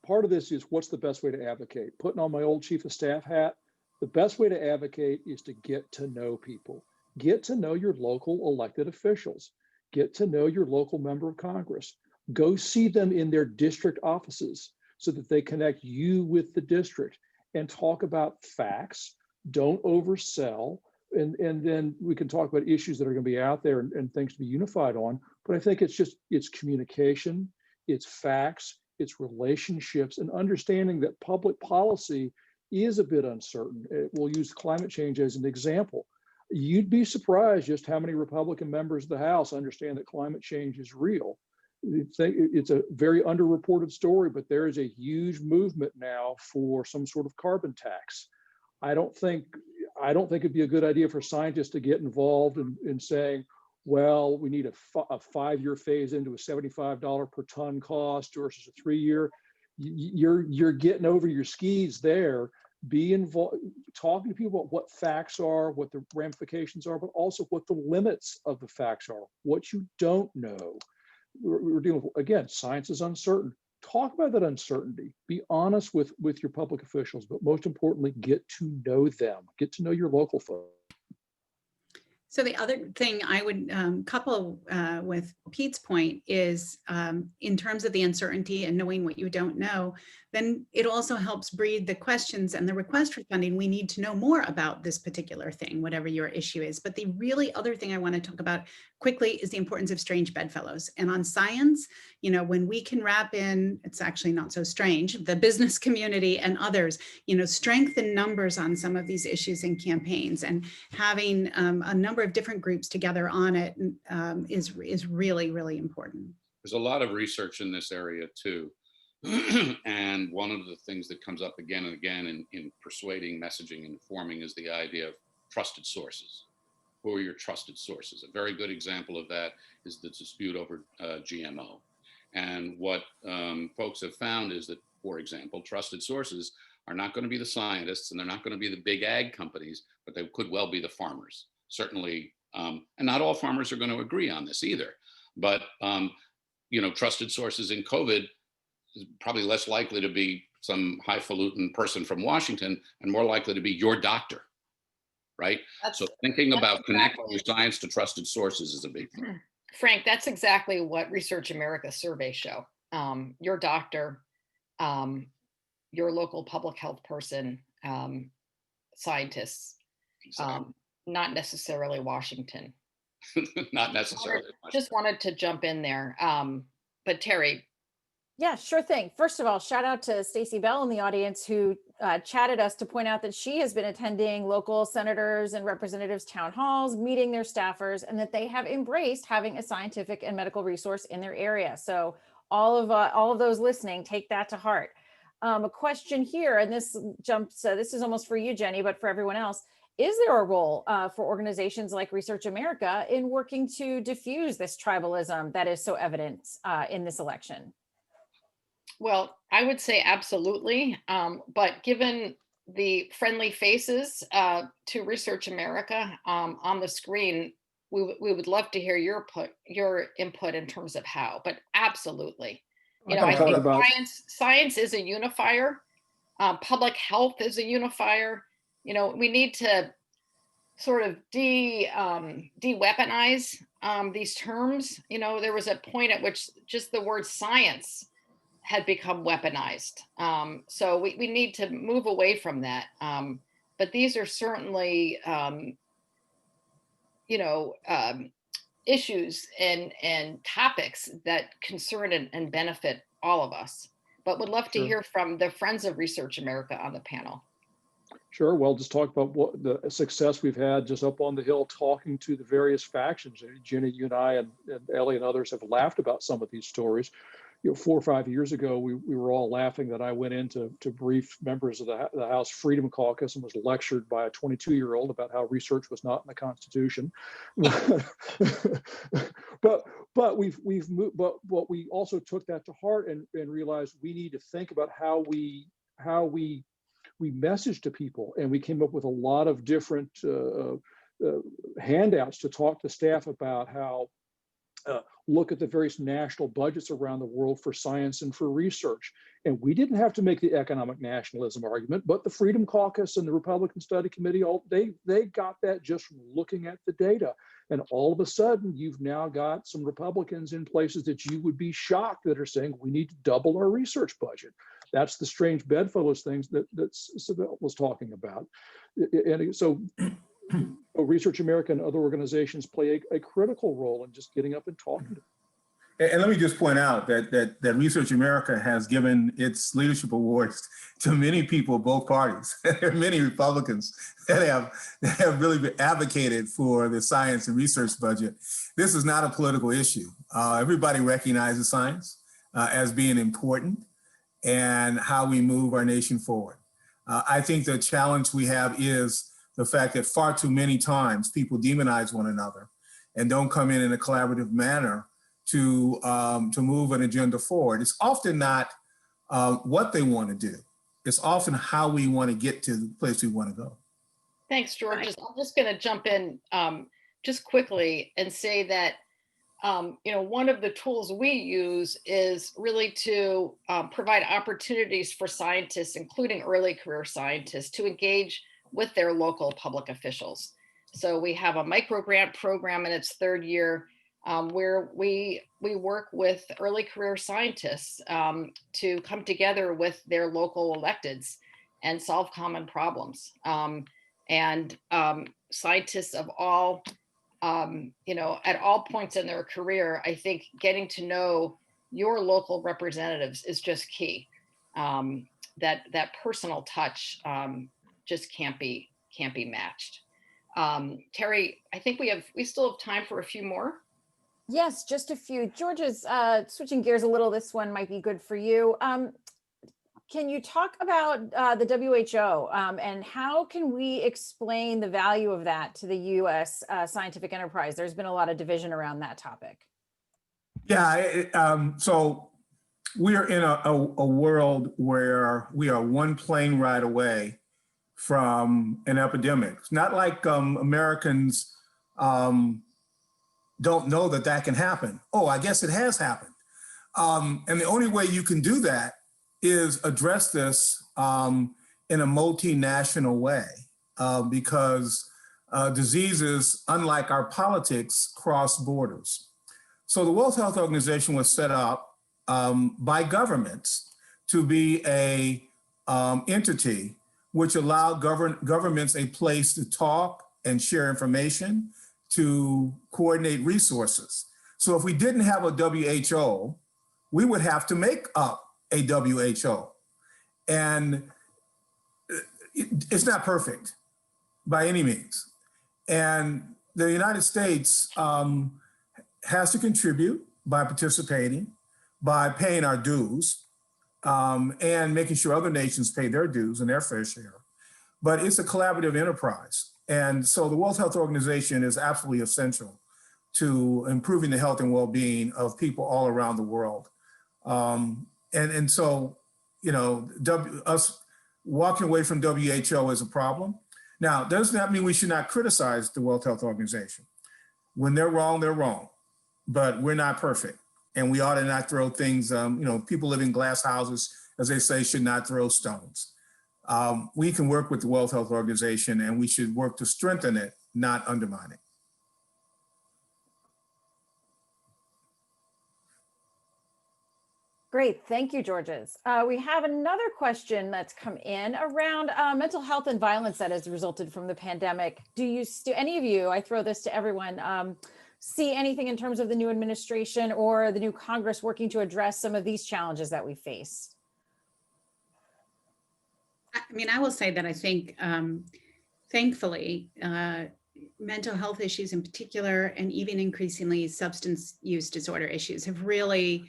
S5: part of this is what's the best way to advocate? Putting on my old chief of staff hat, the best way to advocate is to get to know people. Get to know your local elected officials. Get to know your local member of Congress. Go see them in their district offices so that they connect you with the district and talk about facts. Don't oversell. And then we can talk about issues that are going to be out there and things to be unified on. But I think it's communication, it's facts, it's relationships, and understanding that public policy is a bit uncertain. We'll use climate change as an example. You'd be surprised just how many Republican members of the House understand that climate change is real. It's a very underreported story, but there is a huge movement now for some sort of carbon tax. I don't think it'd be a good idea for scientists to get involved in saying, well, we need a 5-year phase into a $75 per ton cost versus a 3-year. You're getting over your skis there. Be involved, talking to people about what facts are, what the ramifications are, but also what the limits of the facts are, what you don't know. We're dealing with, again, science is uncertain. Talk about that uncertainty. Be honest with your public officials, but most importantly, get to know them. Get to know your local folks.
S3: So the other thing I would couple with Pete's point is in terms of the uncertainty and knowing what you don't know, then it also helps breed the questions and the request for funding. We need to know more about this particular thing, whatever your issue is. But the really other thing I want to talk about quickly is the importance of strange bedfellows. And on science, you know, when we can wrap in, it's actually not so strange, the business community and others, you know, strength in numbers on some of these issues and campaigns, and having a number of different groups together on it is really, really important.
S2: There's a lot of research in this area too. And one of the things that comes up again and again in persuading, messaging, and informing is the idea of trusted sources. Who are your trusted sources? A very good example of that is the dispute over GMO. And what folks have found is that, for example, trusted sources are not going to be the scientists, and they're not going to be the big ag companies, but they could well be the farmers. Certainly, and not all farmers are going to agree on this either. But you know, trusted sources in COVID is probably less likely to be some highfalutin person from Washington and more likely to be your doctor, right? So thinking about connecting your science to trusted sources is a big thing.
S1: Frank, that's exactly what Research America surveys show. Your doctor, your local public health person, scientists, not necessarily Washington.
S2: Not necessarily.
S1: Just wanted to jump in there. But Terry.
S6: Yeah, sure thing. First of all, shout out to Stacey Bell in the audience who chatted us to point out that she has been attending local senators and representatives town halls, meeting their staffers, and that they have embraced having a scientific and medical resource in their area. So all of those listening, take that to heart. A question here, and this jumps, this is almost for you, Jenny, but for everyone else. Is there a role for organizations like Research America in working to diffuse this tribalism that is so evident in this election?
S1: Well, I would say absolutely. But given the friendly faces to Research America on the screen, we would love to hear your input in terms of how, but absolutely. You know, I think science is a unifier. Public health is a unifier. You know, we need to sort of de-weaponize these terms. You know, there was a point at which just the word science had become weaponized. So we need to move away from that. But these are certainly, issues and topics that concern and benefit all of us. But would love to
S5: Sure.
S1: hear from the Friends of Research America on the panel.
S5: Sure. Well, just talk about what the success we've had just up on the Hill, talking to the various factions. Jenny, you and I and Ellie and others have laughed about some of these stories. 4 or 5 years ago, we were all laughing that I went in to brief members of the House Freedom Caucus and was lectured by a 22-year-old about how research was not in the Constitution. but we've moved. But we also took that to heart and realized we need to think about how we message to people, and we came up with a lot of different handouts to talk to staff about how look at the various national budgets around the world for science and for research. And we didn't have to make the economic nationalism argument, but the Freedom Caucus and the Republican Study Committee, they got that just from looking at the data. And all of a sudden, you've now got some Republicans in places that you would be shocked that are saying we need to double our research budget. That's the strange bedfellows things that Cybele was talking about. And so Research America and other organizations play a critical role in just getting up and talking to them.
S4: And let me just point out that Research America has given its leadership awards to many people, both parties. There are many Republicans that have really advocated for the science and research budget. This is not a political issue. Everybody recognizes science as being important and how we move our nation forward. I think the challenge we have is the fact that far too many times people demonize one another and don't come in a collaborative manner to move an agenda forward. It's often not what they want to do. It's often how we want to get to the place we want to go.
S1: Thanks, George. I'm just going to jump in just quickly and say that one of the tools we use is really to provide opportunities for scientists, including early career scientists, to engage with their local public officials. So we have a micro grant program in its 3rd year where we work with early career scientists to come together with their local electeds and solve common problems. And scientists of all, at all points in their career, I think getting to know your local representatives is just key. That personal touch just can't be matched. Terry, I think we still have time for a few more.
S6: Yes, just a few. George is switching gears a little. This one might be good for you. Can you talk about the WHO and how can we explain the value of that to the U.S. Scientific enterprise? There's been a lot of division around that topic.
S4: Yeah, so we are in a world where we are one plane ride away from an epidemic. It's not like Americans don't know that can happen. Oh, I guess it has happened. And the only way you can do that is address this in a multinational way because diseases, unlike our politics, cross borders. So the World Health Organization was set up by governments to be a entity which allowed governments a place to talk and share information, to coordinate resources. So if we didn't have a WHO, we would have to make up a WHO. And it's not perfect by any means. And the United States has to contribute by participating, by paying our dues, and making sure other nations pay their dues and their fair share. But it's a collaborative enterprise. And so the World Health Organization is absolutely essential to improving the health and well-being of people all around the world. And so, us walking away from WHO is a problem. Now, does that mean we should not criticize the World Health Organization? When they're wrong, but we're not perfect. And we ought to not throw things, people live in glass houses, as they say, should not throw stones. We can work with the World Health Organization and we should work to strengthen it, not undermine it.
S6: Great, thank you, Georges. We have another question that's come in around mental health and violence that has resulted from the pandemic. Do any of you, I throw this to everyone, see anything in terms of the new administration or the new Congress working to address some of these challenges that we face?
S3: I mean, I will say that I think, thankfully, mental health issues in particular, and even increasingly substance use disorder issues, have really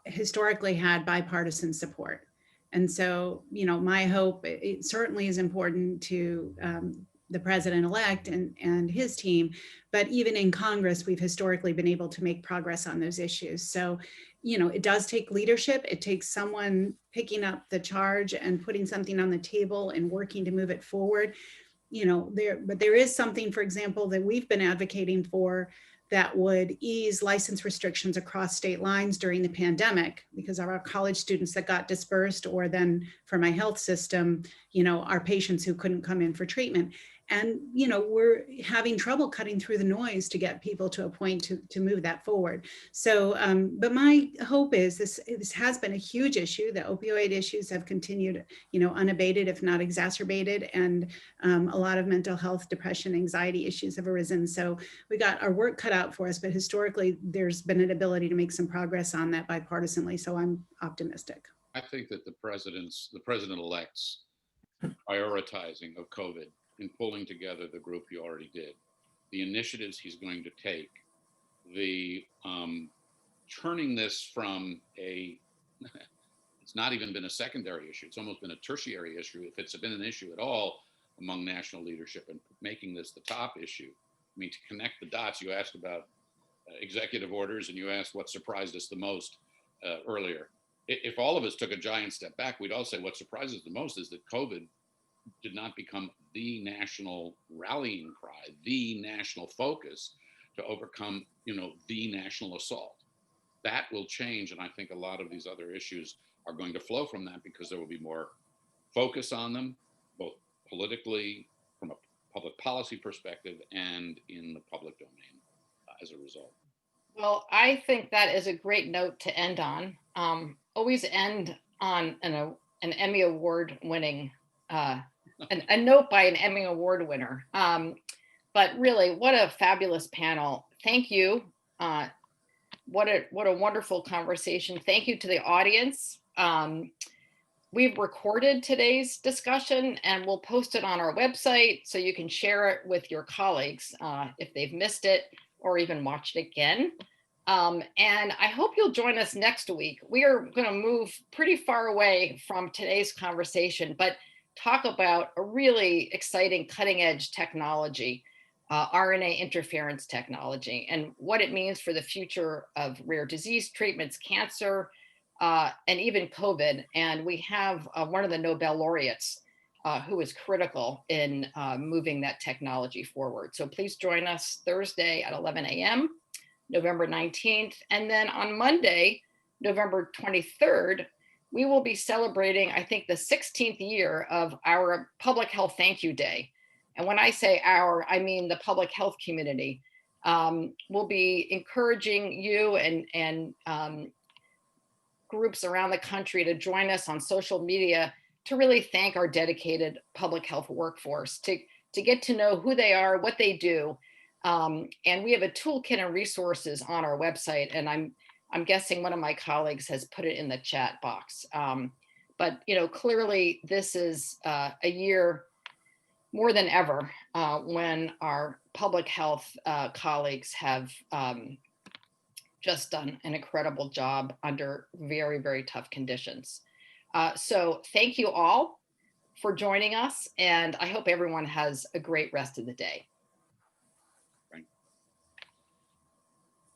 S3: historically had bipartisan support. And so, my hope, it certainly is important to the president-elect and his team, but even in Congress, we've historically been able to make progress on those issues. So, it does take leadership. It takes someone picking up the charge and putting something on the table and working to move it forward. But there is something, for example, that we've been advocating for that would ease license restrictions across state lines during the pandemic, because of our college students that got dispersed, or then for my health system, our patients who couldn't come in for treatment. And, we're having trouble cutting through the noise to get people to a point to move that forward. So, but my hope is this has been a huge issue. The opioid issues have continued, unabated, if not exacerbated. And a lot of mental health, depression, anxiety issues have arisen. So we got our work cut out for us, but historically there's been an ability to make some progress on that bipartisanly. So I'm optimistic.
S2: I think that the president-elect's prioritizing of COVID and pulling together the group he already did, the initiatives he's going to take, the turning this from it's not even been a secondary issue, it's almost been a tertiary issue, if it's been an issue at all among national leadership, and making this the top issue. I mean, to connect the dots, you asked about executive orders, and you asked what surprised us the most earlier. If all of us took a giant step back, we'd all say what surprises the most is that COVID did not become the national rallying cry, the national focus to overcome, the national assault. That will change, and I think a lot of these other issues are going to flow from that, because there will be more focus on them, both politically, from a public policy perspective, and in the public domain as a result. Well,
S1: I think that is a great note to end on. Always end on an Emmy Award winning a note by an Emmy Award winner. But really, what a fabulous panel. Thank you. What a wonderful conversation. Thank you to the audience. We've recorded today's discussion and we'll post it on our website so you can share it with your colleagues if they've missed it or even watched it again. And I hope you'll join us next week. We are going to move pretty far away from today's conversation, but talk about a really exciting cutting edge technology, RNA interference technology, and what it means for the future of rare disease treatments, cancer, and even COVID. And we have one of the Nobel laureates who is critical in moving that technology forward. So please join us Thursday at 11 a.m., November 19th. And then on Monday, November 23rd, we will be celebrating, I think, the 16th year of our Public Health Thank You Day. And when I say our, I mean the public health community. We'll be encouraging you and groups around the country to join us on social media to really thank our dedicated public health workforce, to get to know who they are, what they do. And we have a toolkit and resources on our website, and I'm guessing one of my colleagues has put it in the chat box. But clearly this is a year more than ever when our public health colleagues have just done an incredible job under very, very tough conditions. So thank you all for joining us, and I hope everyone has a great rest of the day.